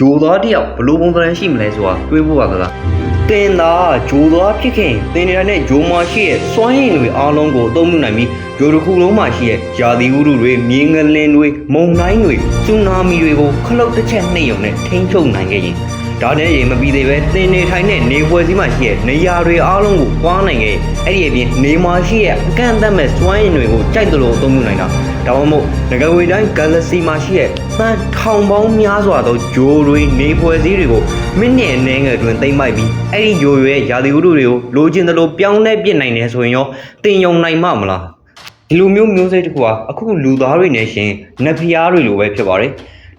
ဂျိုသားတယောက်ဘလို့ပုံစံရှိမလဲဆိုတာတွေးဖို့ပါသလားတင်သာဂျိုသားဖြစ်ခင်တင်နေတာနဲ့ဂျိုမရှိရဲ့စွမ်းရည်တွေအားလုံးကိုအသုံးပြုနိုင်ပြီးဂျိုတစ်ခုလုံးမှာရှိရဲ့ယာသီဥတုတွေမြေငလင်တွေမုန်တိုင်းတွေဆူနာမီတွေကိုခလုတ်တစ်ချက်နှိမ့်ရုံနဲ့ထိန်းချုပ်နိုင်ခဲ့ရင်ဒါနဲ့ရေမပြီးသေးပဲတင်နေထိုင်တဲ့နေပွဲစည်းမှာရှိရဲ့နေရာတွေအားလုံးကိုပွားနိုင်ခဲ့အဲ့ဒီအပြင်နေမှာရှိရဲ့အကန့်အသတ်မဲ့စွမ်းရည်တွေကိုကြိုက်သလိုအသုံးပြုနိုင်တာဒါမှမဟုတ်ငကဝေတိုင်း Galaxy မှာရှိရဲ့တန်ထောင်ပေါင်းများစွာသောဂျိုတွေနေပွဲစည်းတွေကိုမိနစ်အနည်းငယ်တွင်သိမ့်ပိုက်ပြီးအဲ့ဒီဂျိုရဲ့ယာသီဥတုတွေကိုလိုချင်သလိုပြောင်းလဲပြစ်နိုင်တယ်ဆိုရင်ရောတင်ယုံနိုင်မှာမလားဒီလိုမျိုးစိတ်တစ်ခုဟာအခုလူသားတွေနဲ့ရှင်နဖျားတွေလိုပဲဖြစ်ပါတယ်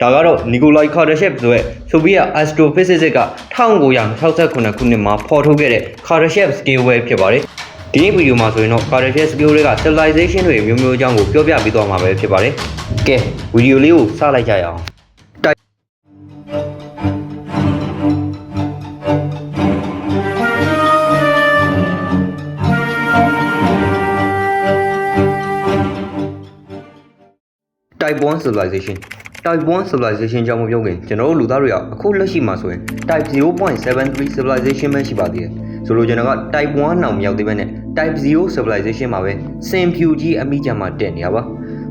ဒါကတော့နီကိုလိုက်ကာဒါရှက်ဆိုတဲ့ဆိုဗီယက်အက်စထရိုဖိဇစ်က1969ခုနှစ်မှာဖော်ထုတ်ခဲ့တဲ့ကာဒါရှက်စကေးဝဲဖြစ်ပါတယ်ဒီဗီဒီယိုမှာဆိုရင်တော့ကာဒါရှက်စကေးတွေက civilization တွေမျိုးအကြောင်းကိုပြောပြပေးသွားမှာပဲဖြစ်ပါတယ်ကဲဗီဒီယိုလေးကိုစလိုက်ကြရအောင်Type 1 civilization Type 1 civilization ကြောင့်မပြောခင်ကျွန်တော်တို့လူသားတွေကအခုလက်ရှိမှာဆိုရင် Type 0.73 civilization ပဲရှိပါသေးတယ်ဆိုလိုချင်တာက Type 1နောက်မရောက်သေးဘဲနဲ့ Type 0 civilization မှာပဲစင်ဖြူကြီးအမိကြမှာတက်နေရပါ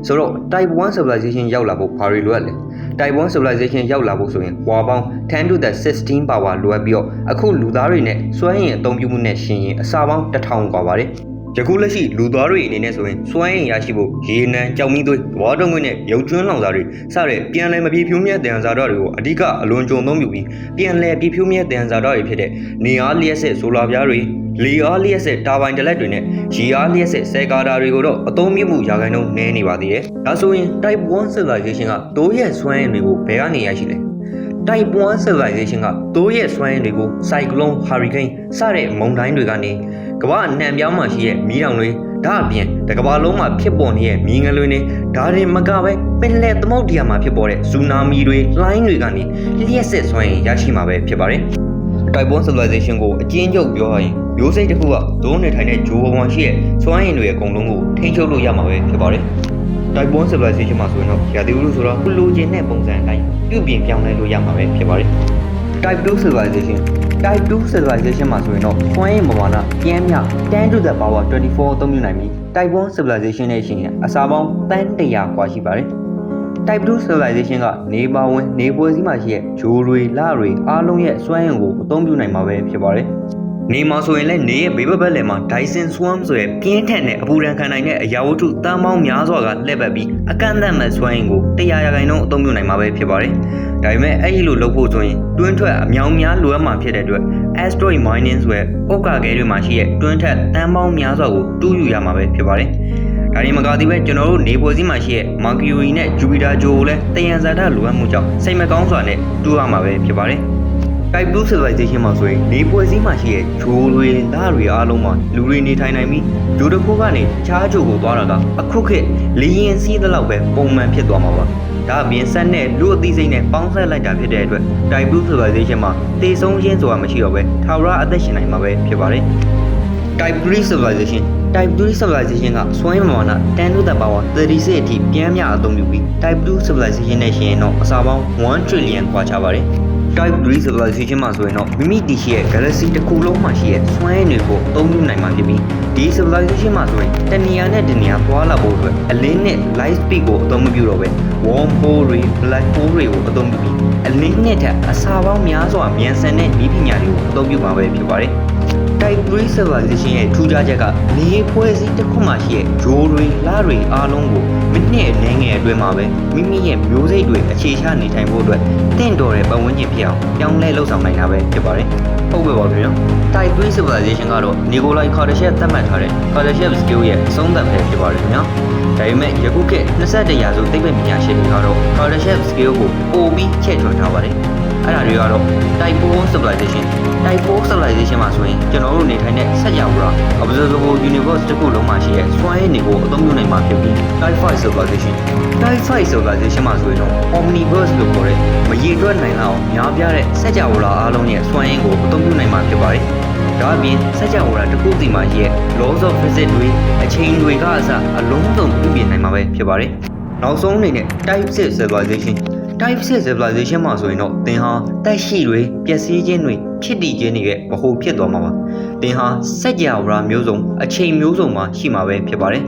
ဆိုတော့ Type 1 civilization ရောက်လာဖို့ဘာတွေလိုအပ်လဲ Type 1 civilization ရောက်လာဖို့ဆိုရင်ဝါပေါင်း10 to the 16 power လိုအပ်ပြီးတော့အခုလူသားတွေနဲ့စွမ်းရည်အသုံးပြုမှုနဲ့ရှင်ရင်အစာပေါင်း1000กว่าပါတယ်ယခုလက်ရှိလူသားတွေအနေနဲ့ဆိုရင်စွမ်းရည်ရရှိဖို့ရေနံကြောင်မီးသွေးဝါတုံးခွင်းနဲ့ရုပ်ကျွန်းလောင်စာတွေစတဲ့ပြန်လည်မပြေဖြိုးမြဲတန်စာဓာတ်တွေကိုအဓိကအလွန်ကြုံသုံးပြုပြီးပြန်လည်ပြေဖြိုးမြဲတန်စာဓာတ်တွေဖြစ်တဲ့နေအားလျှက်စစ်ဆိုလာပြားတွေလေအားလျှက်စစ်တာဘိုင်တလက်တွေနဲ့ရေအားလျှက်စစ်ဆဲကာတာတွေကိုတော့အသုံးပြုမှုရာခိုင်နှုန်းနည်းနေပါသေးတယ်။ဒါဆိုရင် Type 1 civilization ကတိုးရဲ့စွမ်းရည်တွေကိုဘယ်ကနေရရှိလဲ။ Type 1 civilization ကတိုးရဲ့စွမ်းရည်တွေကို cyclone, hurricane စတဲ့မုန်တိုင်းတွေကနေကမ္ဘာအနှံ့ပြောင်းမှာရှိတဲ့မီးတောင်တွေဒါအပြင်တစ်ကမ္ဘာလုံးမှာဖြစ်ပေါ်နေတဲ့မြေငလျင်တွေဒါတွေမကပဲပင်လယ်သမုဒ္ဒရာမှာဖြစ်ပေါ်တဲ့ဆူနာမီတွေလှိုင်းတွေကနေလျှက်စစ်စွမ်းရည်ရရှိမှာပဲဖြစ်ပါတယ်။ Type 1 civilization ကိုအကျဉ်းချုပ်ပြောရရင်မျိုးစိတ်တစ်ခုကဒုံးနေထိုင်တဲ့ဂျိုဘဝံရှိတဲ့စွမ်းရည်တွေအကုန်လုံးကိုထိန်းချုပ်လို့ရမှာပဲဖြစ်ပါတယ်။ Type 1 civilization မှာဆိုရင်တော့ရာသီဥတုဆိုတော့လိုချင်တဲ့ပုံစံအတိုင်းပြုပြင်ပြောင်းလဲလို့ရမှာပဲဖြစ်ပါတယ်။ Type 2 civilization Type 2 civilization မှာဆိုရင်တော့စွမ်းရည်ပမာဏပြင်းမြ10 to the power 24အသုံးပြုနိုင်ပြီး Type 1 civilization နဲ့ရှင်ရင်အစာပေါင်းတန်း100กว่าရှိပါတယ်။ Type 2 civilization ကနေပါဝင်နေပွဲစည်းမှာရှိတဲ့ဂျိုတွေလတွေအားလုံးရဲ့စွမ်းရည်ကိုအသုံးပြုနိုင်မှာပဲဖြစ်ပါတယ်။နေမှာဆိုရင်လည်းနေရဲ့ဘေးဘက်လယ်မှာ Dyson Swarm ဆိုတဲ့ပြင်းထန်တဲ့အပူဒဏ်ခံနိုင်တဲ့အရာဝတ္ထုတန်းပေါင်းများစွာကလှည့်ပတ်ပြီးအကန့်အသတ်မဲ့စွမ်းရည်ကို100%အသုံးပြုနိုင်မှာပဲဖြစ်ပါတယ်။ဒါပေမဲ့အဲ့ဒီလိုလုပ်ဖို့ဆိုရင်တွင်းထွက်အမြောင်များလိုအပ်မှာဖြစ်တဲ့အတွက် asteroid mining ဆိုတဲ့ဥက္ကာခဲတွေမှာရှိတဲ့တွင်းထက်တန်းပေါင်းများစွာကိုတူးယူရမှာပဲဖြစ်ပါတယ်။ဒါဒီမကသေးပဲကျွန်တော်တို့နေပွဲစည်းမှာရှိတဲ့ Mercury နဲ့ Jupiter ဂျိုကိုလည်းတယံဇာတလိုအပ်မှုကြောင့်စိတ်မကောင်းစွာနဲ့တူးရမှာပဲဖြစ်ပါတယ်။ Type 2 civilization မှာဆိုရင်နေပွဲစည်းမှာရှိတဲ့ဂျိုတွေဓာတ်တွေအားလုံးမှာလူတွေနေထိုင်နိုင်ပြီးဂျိုတစ်ခုကနေတခြားဂျိုကိုသွားတာကအခုခေတ်လေရင်စီးသလောက်ပဲပုံမှန်ဖြစ်သွားမှာပါ။ဒါအပြင်ဆက်နဲ့လူအသိစိတ်နဲ့ပေါင်းဆက်လိုက်တာဖြစ်တဲ့အတွက် Type 2 civilization မှာသေဆုံးခြင်းဆိုတာမရှိတော့ပဲထာဝရအသက်ရှင်နိုင်မှာပဲဖြစ်ပါတယ်။ Type 3 civilization Type 3 civilization ကစွမ်းရည်ပမာဏ10 to the power 36အထိပြန်မြအသုံးပြုပြီး Type 2 civilization နဲ့ရှင်ရင်တော့အစာပေါင်း1 trillion ခွာခြားပါတယ်။ Type 3 civilization မှာဆိုရင်တော့မိမိတည်ရှိတဲ့ galaxy တစ်ခုလုံးမှာရှိတဲ့စွမ်းရည်တွေကိုအသုံးပြုနိုင်မှာဖြစ်ပြီးဒီ civilization မှာဆိုရင်တနေရာနဲ့တနေရာသွားလာဖို့အတွက်အလင်းနဲ့ light speed ကိုအသုံးမပြုတော့ပဲ worm hole တွေ black hole တွေကိုအသုံးပြုပြီးအလင်းနဲ့ထက်အစာပေါင်းများစွာမြန်ဆန်တဲ့နည်းပညာတွေကိုအသုံးပြုမှာပဲဖြစ်ပါတယ်။ Type 3 civilization ရဲ့ထူးခြားချက်ကနေဖွဲ့စည်းတစ်ခုမှရှိတဲ့ဂျိုတွေလတွေအားလုံးကိုမိနစ်အနည်းငယ်အတွင်းမှာပဲမိမိရဲ့မျိုးစိတ်တွေအခြေချနေထိုင်ဖို့အတွက်တင့်တော်တဲ့ပတ်ဝန်းကျင်ဖြစ်အောင်ပြောင်းလဲလှုပ်ဆောင်နိုင်တာပဲဖြစ်ပါတယ်။ဟုတ်ပဲပါခင်ဗျာ။ Type 3 civilization ကတော့နီကိုလိုက်ကာဒါရှက်သတ်မှတ်ထားတဲ့ကာဒါရှက် skill ရဲ့အဆုံးသတ်ပဲဖြစ်ပါတယ်ခင်ဗျာ။ဒါပေမဲ့ယခုခေတ်21ရာစုသိပ္ပံပညာရှင်တွေကတော့ကာဒါရှက် skill ကိုပိုပြီးချဲ့ထွင်ထားပါတယ်။အဲ့ဒါတွေကတော့ Type 4 civilization Type 4 civilization မှာဆိုရင်ကျွန်တော်တို့နေထိုင်တဲ့စัจ java observable universe တစ်ခုလုံးမှာရှိတဲ့စွမ်းရည်တွေကိုအသုံးပြုနိုင်မှာဖြစ်ပြီး Type 5 civilization Type 5 civilization မှာဆိုရင်တော့ omniverse လို့ခေါ်တဲ့မရေတွက်နိုင်လောက်များပြားတဲ့စัจ java အားလုံးရဲ့စွမ်းရည်ကိုအသုံးပြုနိုင်မှာဖြစ်ပါတယ်။ဒါအပြင်စัจ java တစ်ခုစီမှာရှိတဲ့ laws of physics တွေအချိန်တွေကအစအလုံးစုံပြုပြင်နိုင်မှာပဲဖြစ်ပါတယ်။နောက်ဆုံးအနေနဲ့ Type 6 civilization type 6 civilization မှာဆိုရင်တော့သင်ဟာတက်ရှိတွေပျက်စီးခြင်းတွေဖြစ်တည်ခြင်းတွေရဲ့ဗဟိုဖြစ်သွားမှာပါသင်ဟာစัจ java မျိုးစုံအချိန်မျိုးစုံမှာရှိမှာပဲဖြစ်ပါတယ်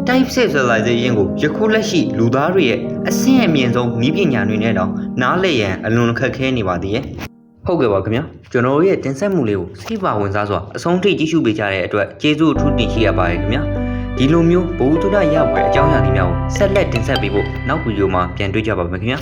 type 6 civilization ကိုယခုလက်ရှိလူသားတွေရဲ့အဆင့်အမြင့်ဆုံးနည်းပညာတွေနဲ့တောင်နားလည်ရန်အလွန်ခက်ခဲနေပါသေးရဲ့ဟုတ်ကဲ့ပါခင်ဗျာကျွန်တော်တို့ရဲ့တင်ဆက်မှုလေးကိုစိတ်ပါဝင်စားစွာအဆုံးထိကြည့်ရှုပေးကြတဲ့အတွက်ကျေးဇူးအထူးတင်ရှိရပါတယ်ခင်ဗျာဒီလိုမျိုးဘဝတုဒ္ဒရပွဲအကြောင်းအရာတွေများကိုဆက်လက်တင်ဆက်ပေးဖို့နောက်ဗီဒီယိုမှာပြန်တွေ့ကြပါမယ်ခင်ဗျာ